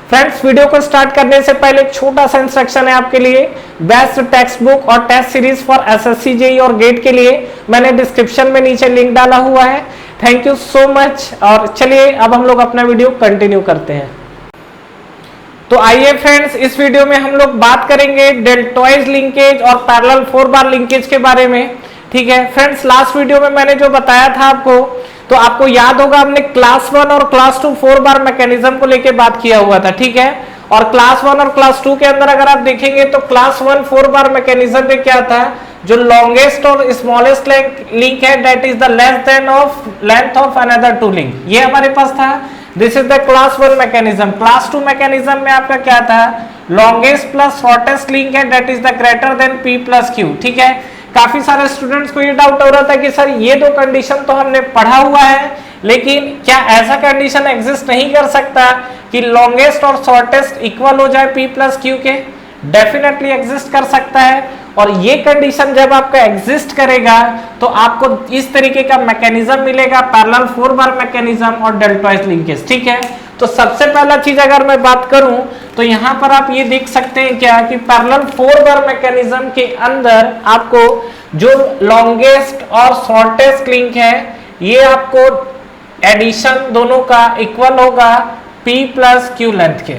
Friends, video को start करने से पहले एक छोटा सा इंस्ट्रक्शन है आपके लिए। बेस्ट टेक्स्ट बुक और test series for SSC JEE और गेट के लिए मैंने डिस्क्रिप्शन में नीचे लिंक डाला हुआ है। Thank you so much. और चलिए अब हम लोग अपना वीडियो कंटिन्यू करते हैं। तो आइए फ्रेंड्स, इस वीडियो में हम लोग बात करेंगे डेल्टॉइड लिंकेज और पैरेलल 4 बार लिंकेज के बारे में। ठीक है फ्रेंड्स, लास्ट वीडियो में मैंने जो बताया था आपको, तो आपको याद होगा हमने क्लास 1 और क्लास 2 4 बार मैकेनिज्म को लेके बात किया हुआ था। ठीक है, और क्लास 1 और क्लास 2 के अंदर अगर आप देखेंगे तो क्लास 1 4 बार मैकेनिज्म में क्या था, जो लॉन्गेस्ट और स्मॉलेस्ट लिंक है that is the less than of length of another two link, ये हमारे पास था। This is the class 1 mechanism. Class 2 mechanism में आपका क्या था, लॉन्गेस्ट प्लस शॉर्टेस्ट लिंक है that is the greater than P plus Q. ठीक है, काफी सारे स्टूडेंट्स को ये डाउट हो रहा था कि सर ये दो कंडीशन तो हमने पढ़ा हुआ है, लेकिन क्या ऐसा कंडीशन एग्जिस्ट नहीं कर सकता कि लॉन्गेस्ट और शॉर्टेस्ट इक्वल हो जाए पी प्लस क्यू के? डेफिनेटली एग्जिस्ट कर सकता है। और ये कंडीशन जब आपका एग्जिस्ट करेगा तो आपको इस तरीके का मैकेनिज्म मिलेगा, पैरेलल 4 बार मैकेनिज्म और डेल्टॉइड लिंकेज। ठीक है, तो सबसे पहला चीज अगर मैं बात करूं तो यहां पर आप ये देख सकते हैं क्या कि पैरेलल 4 बार मैकेनिज्म के अंदर आपको जो लॉन्गेस्ट और शॉर्टेस्ट लिंक है ये आपको एडिशन दोनों का इक्वल होगा P प्लस Q लेंथ के।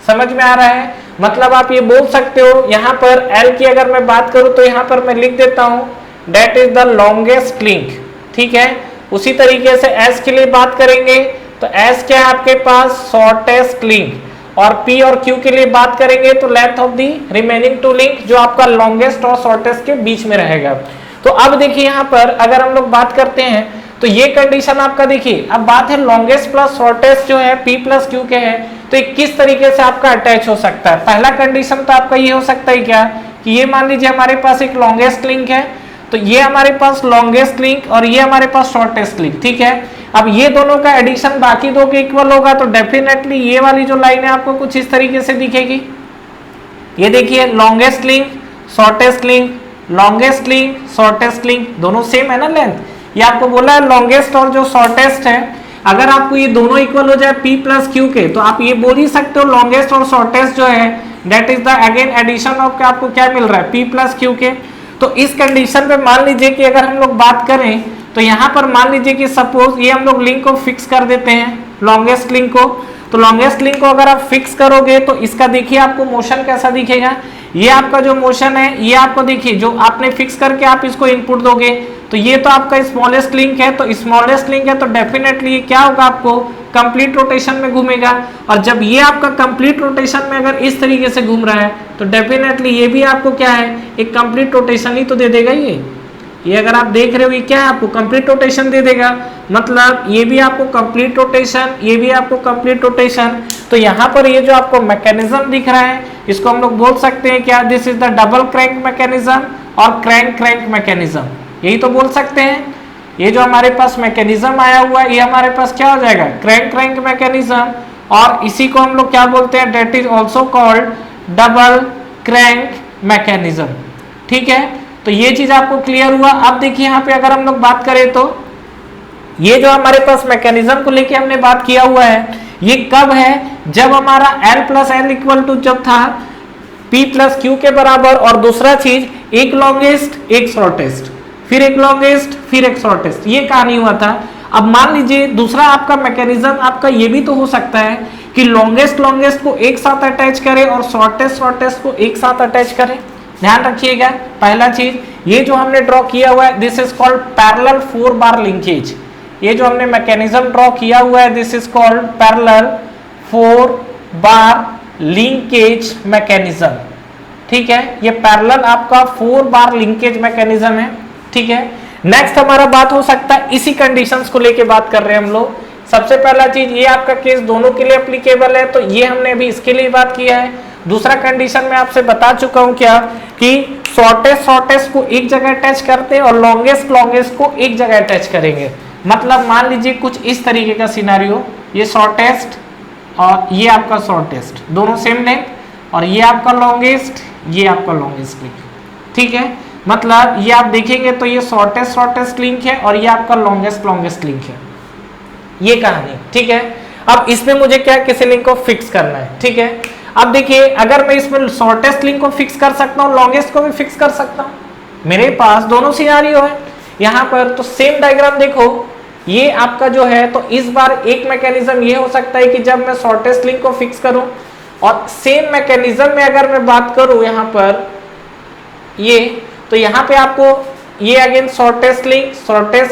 समझ में आ रहा है? मतलब आप ये बोल सकते हो, यहां पर L की अगर मैं बात करूं तो यहां पर मैं लिख देता हूं that is the longest link. ठीक है, उसी तरीके से S के लिए बात करेंगे तो S क्या है आपके पास, शॉर्टेस्ट लिंक, और P और Q के लिए बात करेंगे तो length of the remaining two link जो आपका लॉन्गेस्ट और शॉर्टेस्ट के बीच में रहेगा। तो अब देखिए यहां पर अगर हम लोग बात करते हैं तो ये कंडीशन आपका देखिए, अब बात है लॉन्गेस्ट प्लस शॉर्टेस्ट जो है P प्लस Q के है, तो ये किस तरीके से आपका अटैच हो सकता है। पहला कंडीशन तो आपका ये हो सकता है क्या कि ये मान लीजिए हमारे पास एक लॉन्गेस्ट लिंक है, तो ये हमारे पास लॉन्गेस्ट लिंक और ये हमारे पास शॉर्टेस्ट लिंक। ठीक है, अब ये दोनों का एडिशन बाकी दो के इक्वल होगा तो डेफिनेटली ये वाली जो लाइन है आपको कुछ इस तरीके से दिखेगी। ये देखिए longest link, shortest link, longest link, shortest link, दोनों सेम है ना लेंथ। ये आपको बोला है लॉन्गेस्ट और जो शॉर्टेस्ट है, अगर आपको ये दोनों इक्वल हो जाए P प्लस Q के तो आप ये बोल ही सकते हो लॉन्गेस्ट और शॉर्टेस्ट जो है that is the again addition of आपको क्या मिल रहा है P प्लस Q के। तो इस कंडीशन पे मान लीजिए कि अगर हम लोग बात करें तो यहाँ पर मान लीजिए कि सपोज ये हम लोग लिंक को फिक्स कर देते हैं, लॉन्गेस्ट लिंक को। तो लॉन्गेस्ट लिंक को अगर आप फिक्स करोगे तो इसका देखिए आपको मोशन कैसा दिखेगा। ये आपका जो मोशन है ये आपको देखिए जो आपने फिक्स करके आप इसको इनपुट दोगे तो ये तो आपका स्मॉलेस्ट लिंक है, तो स्मॉलेस्ट लिंक है तो डेफिनेटली ये क्या होगा, आपको कंप्लीट रोटेशन में घूमेगा। और जब ये आपका कंप्लीट रोटेशन में अगर इस तरीके से घूम रहा है तो डेफिनेटली ये भी आपको क्या है, एक कंप्लीट रोटेशन ही तो दे देगा। ये अगर आप देख रहे हो ये क्या है, आपको कंप्लीट रोटेशन दे देगा। मतलब ये भी आपको कंप्लीट रोटेशन, ये भी आपको कंप्लीट रोटेशन। तो यहाँ पर ये जो आपको मैकेनिज्म दिख रहा है इसको हम लोग बोल सकते हैं क्या, this is the double crank mechanism और क्रैंक मैकेनिज्म, यही तो बोल सकते हैं। ये जो हमारे पास मैकेनिज्म आया हुआ है ये हमारे पास क्या हो जाएगा, क्रैंक मैकेनिज्म, और इसी को हम लोग क्या बोलते हैं, that is also called double crank mechanism. ठीक है, तो ये चीज आपको क्लियर हुआ। अब देखिए यहाँ पे अगर हम लोग बात करें तो ये जो हमारे पास मैकेनिज्म को लेके हमने बात किया हुआ है ये कब है, जब हमारा L plus L equal to जब था P प्लस Q के बराबर, और दूसरा चीज एक लॉन्गेस्ट एक शॉर्टेस्ट, फिर एक लॉन्गेस्ट फिर एक शॉर्टेस्ट, ये कहानी हुआ था। अब मान लीजिए दूसरा आपका मैकेनिज्म आपका ये भी तो हो सकता है कि लॉन्गेस्ट को एक साथ अटैच करे और शॉर्टेस्ट को एक साथ अटैच करे। ध्यान रखिएगा, पहला चीज ये जो हमने ड्रॉ किया हुआ है this is called parallel 4 bar linkage. ये जो हमने मैकेनिज्म ड्रॉ किया हुआ है this is called parallel 4 bar linkage mechanism. ठीक है, ये पैरेलल आपका 4 बार लिंकेज मैकेनिज्म है। ठीक है, नेक्स्ट हमारा बात हो सकता है इसी कंडीशंस को लेके बात कर रहे हैं हम लोग। सबसे पहला चीज ये आपका केस दोनों के लिए एप्लीकेबल है, तो ये हमने अभी इसके लिए बात किया है। दूसरा कंडीशन में आपसे बता चुका हूं क्या कि शॉर्टेस्ट को एक जगह अटैच करते हैं और लॉन्गेस्ट को एक जगह अटैच करेंगे। मतलब मान लीजिए कुछ इस तरीके का सिनारियो, ये शॉर्टेस्ट और ये आपका शॉर्टेस्ट दोनों सेम लेंथ, और ये आपका लॉन्गेस्ट, ये आपका लॉन्गेस्ट लिंक। ठीक है, मतलब ये आप देखेंगे तो ये शॉर्टेस्ट लिंक है और ये आपका लॉन्गेस्ट लिंक है, ये कहानी। ठीक है, अब इसमें मुझे क्या किसी लिंक को फिक्स करना है, ठीक है। अब देखिए अगर मैं इसमें शॉर्टेस्ट लिंक को फिक्स कर सकता हूँ, लॉन्गेस्ट को भी फिक्स कर सकता हूँ, मेरे पास दोनों सिनेरियो है यहाँ पर। तो सेम डायग्राम देखो, ये आपका जो है, तो इस बार एक मैकेनिज्म ये हो सकता है कि जब मैं शॉर्टेस्ट लिंक को फिक्स करूं, और सेम मैकेनिज्म में अगर मैं बात करूं यहाँ पर ये, तो यहाँ पे आपको ये again shortest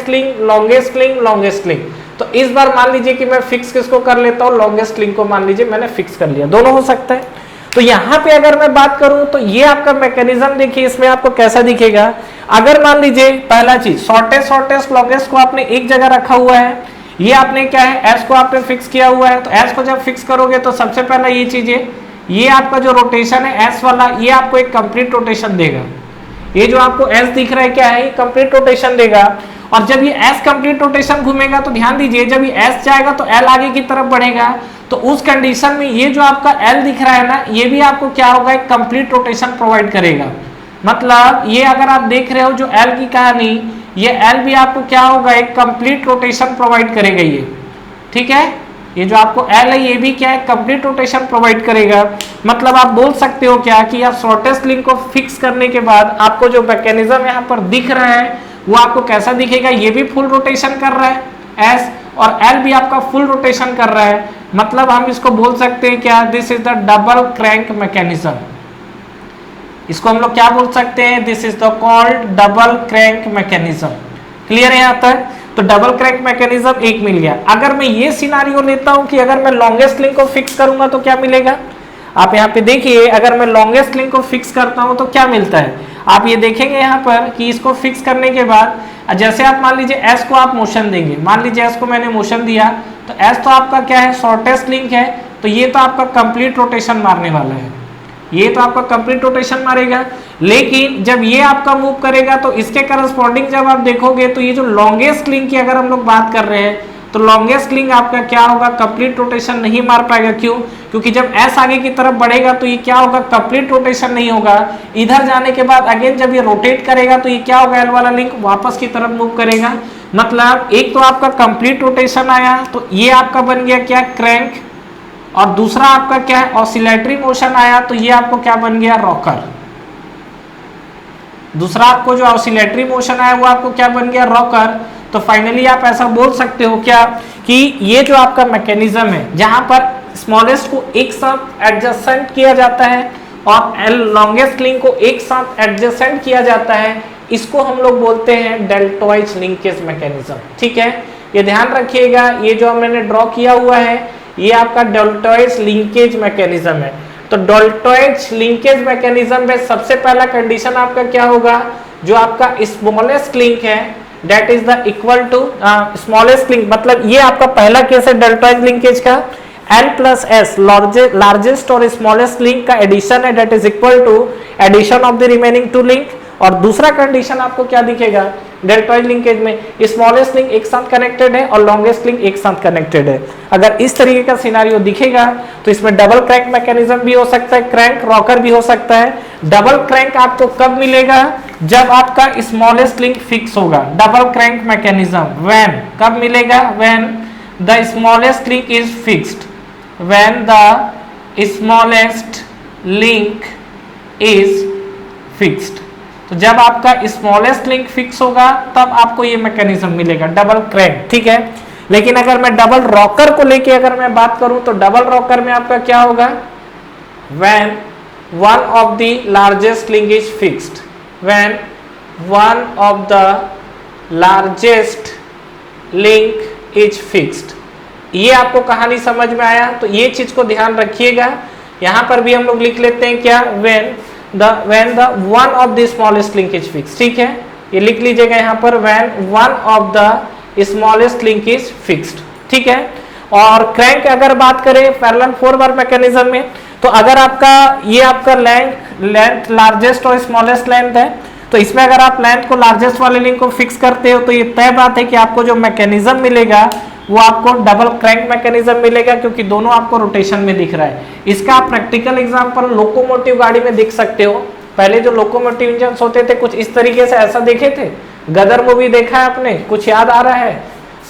link, longest link. तो इस बार मान लीजिए कि मैं फिक्स किसको कर लेता हूँ, लॉन्गेस्ट लिंक को मान लीजिए मैंने फिक्स कर लिया, दोनों हो सकता है। तो यहाँ पे अगर मैं बात करूं तो ये आपका मैकेनिज्म देखिए इसमें आपको कैसा दिखेगा। अगर मान लीजिए पहला चीज शॉर्टेस्ट लॉन्गेस्ट को आपने एक जगह रखा हुआ है, ये आपने क्या है एस को आपने फिक्स किया हुआ है। तो एस को जब फिक्स करोगे तो सबसे पहला ये चीज है, ये आपका जो रोटेशन है एस वाला, ये आपको एक कंप्लीट रोटेशन देगा। ये जो आपको एस दिख रहा है क्या है, कंप्लीट रोटेशन देगा। और जब ये एस कंप्लीट रोटेशन घूमेगा तो ध्यान दीजिए, जब ये एस जाएगा तो एल आगे की तरफ बढ़ेगा। तो उस कंडीशन में ये जो आपका एल दिख रहा है ना, ये भी आपको क्या होगा, एक कंप्लीट रोटेशन प्रोवाइड करेगा। मतलब ये अगर आप देख रहे हो जो एल की कहानी, ये एल भी आपको क्या होगा, एक कंप्लीट रोटेशन प्रोवाइड करेगा ये, ठीक है। ये जो आपको एल है ये भी क्या है, कंप्लीट रोटेशन प्रोवाइड करेगा। मतलब आप बोल सकते हो क्या कि आप शॉर्टेस्ट लिंक को फिक्स करने के बाद आपको जो मैकेनिज्म यहाँ पर दिख रहा है वो आपको कैसा दिखेगा, ये भी फुल रोटेशन कर रहा है एस, और एल भी आपका फुल रोटेशन कर रहा है। मतलब हम इसको बोल सकते हैं क्या, this is the double crank mechanism. इसको हम लोग क्या बोल सकते हैं, this is the called double crank mechanism. Clear है यहाँ तक। तो डबल क्रैंक मैकेनिज्म एक मिल गया। अगर मैं ये सिनारियो लेता हूं कि अगर मैं लॉन्गेस्ट लिंक को फिक्स करूंगा तो क्या मिलेगा, आप यहाँ पे देखिए, अगर मैं लॉन्गेस्ट लिंक को फिक्स करता हूं तो क्या मिलता है, आप ये देखेंगे यहाँ पर कि इसको फिक्स करने के बाद जैसे आप मान लीजिए एस को आप मोशन देंगे, मान लीजिए एस को मैंने मोशन दिया, तो एस तो आपका क्या है, शॉर्टेस्ट लिंक है, तो ये तो आपका कंप्लीट रोटेशन मारने वाला है, ये तो आपका कंप्लीट रोटेशन मारेगा। लेकिन जब ये आपका मूव करेगा तो इसके करस्पॉन्डिंग जब आप देखोगे तो ये जो लॉन्गेस्ट लिंक की अगर हम लोग बात कर रहे हैं तो लॉन्गेस्ट लिंक आपका क्या होगा, कंप्लीट रोटेशन नहीं मार पाएगा। क्यों, क्योंकि जब एस आगे की तरफ बढ़ेगा तो ये क्या होगा, कंप्लीट रोटेशन नहीं होगा। इधर जाने के बाद अगेन जब ये रोटेट करेगा तो ये क्या होगा, एल वाला लिंक वापस की तरफ मूव करेगा। मतलब एक तो आपका कंप्लीट रोटेशन आया तो ये आपका बन गया क्या, क्रैंक, और दूसरा आपका क्या है, ऑसिलेटरी मोशन आया तो ये आपको क्या बन गया, रॉकर। दूसरा आपको जो ऑसिलेटरी मोशन आया वो आपको क्या बन गया, रॉकर। तो फाइनली आप ऐसा बोल सकते हो क्या कि ये जो आपका मैकेनिज्म है जहां पर स्मॉलेस्ट को एक साथ एडजस्टेंट किया जाता है और लॉन्गेस्ट लिंक को एक साथ एडजस्टेंट किया जाता है, इसको हम लोग बोलते हैं डेल्टॉइड लिंकेज मैकेनिज्म। ठीक है, ये ध्यान रखिएगा, ये जो मैंने ड्रॉ किया हुआ है ये आपका डेल्टॉइड लिंकेज मैकेनिज्म है। तो डेल्टॉइड लिंकेज मैकेनिज्म में सबसे पहला कंडीशन आपका क्या होगा, जो आपका स्मॉलेस्ट लिंक है that is the equal to smallest link, मतलब ये आपका पहला केस है डेल्टॉइड लिंकेज का, L प्लस एस लार्जेस्ट और स्मॉलेस्ट लिंक का एडिशन है that is equal to addition of the remaining two link. और दूसरा कंडीशन आपको क्या दिखेगा डेल्टॉइड लिंकेज में, स्मॉलेस्ट लिंक एक साथ कनेक्टेड है और लॉन्गेस्ट लिंक एक साथ कनेक्टेड है। अगर इस तरीके का सिनारियो दिखेगा तो इसमें डबल क्रैंक मैकेनिज्म भी हो सकता है, क्रैंक रॉकर भी हो सकता है। डबल क्रैंक आपको कब मिलेगा, जब आपका स्मॉलेस्ट लिंक फिक्स होगा। डबल क्रैंक मैकेनिज्म व्हेन कब मिलेगा, when the smallest link is fixed, when the smallest link is fixed. तो जब आपका स्मॉलेस्ट लिंक फिक्स होगा तब आपको ये मैकेनिज्म मिलेगा डबल क्रैंक। ठीक है, लेकिन अगर मैं डबल रॉकर को लेके अगर मैं बात करूं तो डबल रॉकर में आपका क्या होगा, when one of the largest link is fixed, when one of the largest link is fixed. ये आपको कहानी समझ में आया, तो ये चीज को ध्यान रखिएगा। यहां पर भी हम लोग लिख लेते हैं क्या, when the one of the smallest link is fixed। ठीक है, ये लिख लीजिएगा यहाँ पर, when one of the smallest link is fixed। ठीक है, और क्रैंक अगर बात करें पैरेलल 4 बार मैकेनिज्म में, तो अगर आपका ये आपका लेंथ लार्जेस्ट और स्मॉलेस्ट लेंथ है, तो इसमें अगर आप लेंथ को लार्जेस्ट वाले लिंक को फिक्स करते हो तो ये तय बात है कि आपको जो मैकेनिज्म मिलेगा वो आपको डबल क्रैंक मैकेनिज्म मिलेगा, क्योंकि दोनों आपको रोटेशन में दिख रहा है। इसका आप प्रैक्टिकल एग्जांपल लोकोमोटिव गाड़ी में देख सकते हो। पहले जो लोकोमोटिव इंजन होते थे कुछ इस तरीके से ऐसा देखे थे, गदर मूवी देखा है आपने, कुछ याद आ रहा है,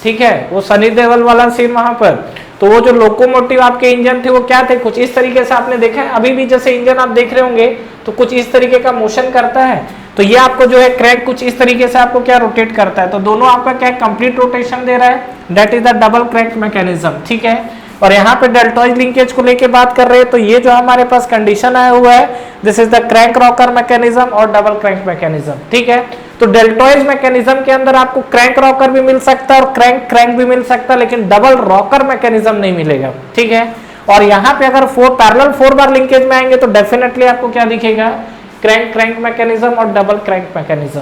ठीक है, वो सनी देओल वाला सीन वहां पर, तो वो जो लोकोमोटिव आपके इंजन थे वो क्या थे, कुछ इस तरीके से आपने देखा है। अभी भी जैसे इंजन आप देख रहे होंगे तो कुछ इस तरीके का मोशन करता है, तो ये आपको जो है क्रैंक कुछ इस तरीके से आपको क्या रोटेट करता है, तो दोनों आपका क्या कंप्लीट रोटेशन दे रहा है, that is the double crank mechanism, ठीक है। और यहाँ पे डेल्टॉइड लिंकेज को लेके बात कर रहे हैं, तो ये जो हमारे पास कंडीशन आया हुआ है, this is the crank rocker mechanism और डबल क्रैंक मैकेनिज्म, ठीक है। तो डेल्टॉइड मैकेनिज्म के अंदर आपको क्रैंक रॉकर भी मिल सकता है और क्रैंक क्रैंक भी मिल सकता है, लेकिन डबल रॉकर मैकेनिज्म नहीं मिलेगा, ठीक है। और यहाँ पे अगर पैरेलल 4 बार लिंकेज में आएंगे तो डेफिनेटली आपको क्या दिखेगा, क्रैंक क्रैंक मैकेनिज्म और double crank mechanism.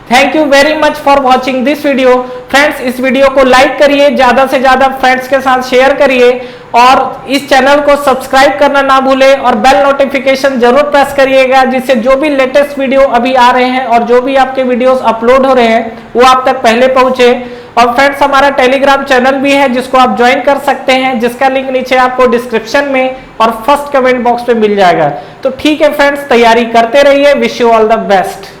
Thank you very much for watching this video. Friends, इस वीडियो को लाइक करिए, ज्यादा से ज्यादा फ्रेंड्स के साथ शेयर करिए और इस चैनल को सब्सक्राइब करना ना भूलें और बेल नोटिफिकेशन जरूर प्रेस करिएगा, जिससे जो भी लेटेस्ट वीडियो अभी आ रहे हैं और जो भी आपके वीडियोस अपलोड हो रहे हैं वो आप तक पहले पहुंचे। और फ्रेंड्स, हमारा टेलीग्राम चैनल भी है जिसको आप ज्वाइन कर सकते हैं, जिसका लिंक नीचे आपको डिस्क्रिप्शन में और फर्स्ट कमेंट बॉक्स पे मिल जाएगा। तो ठीक है फ्रेंड्स, तैयारी करते रहिए। Wish you all the best.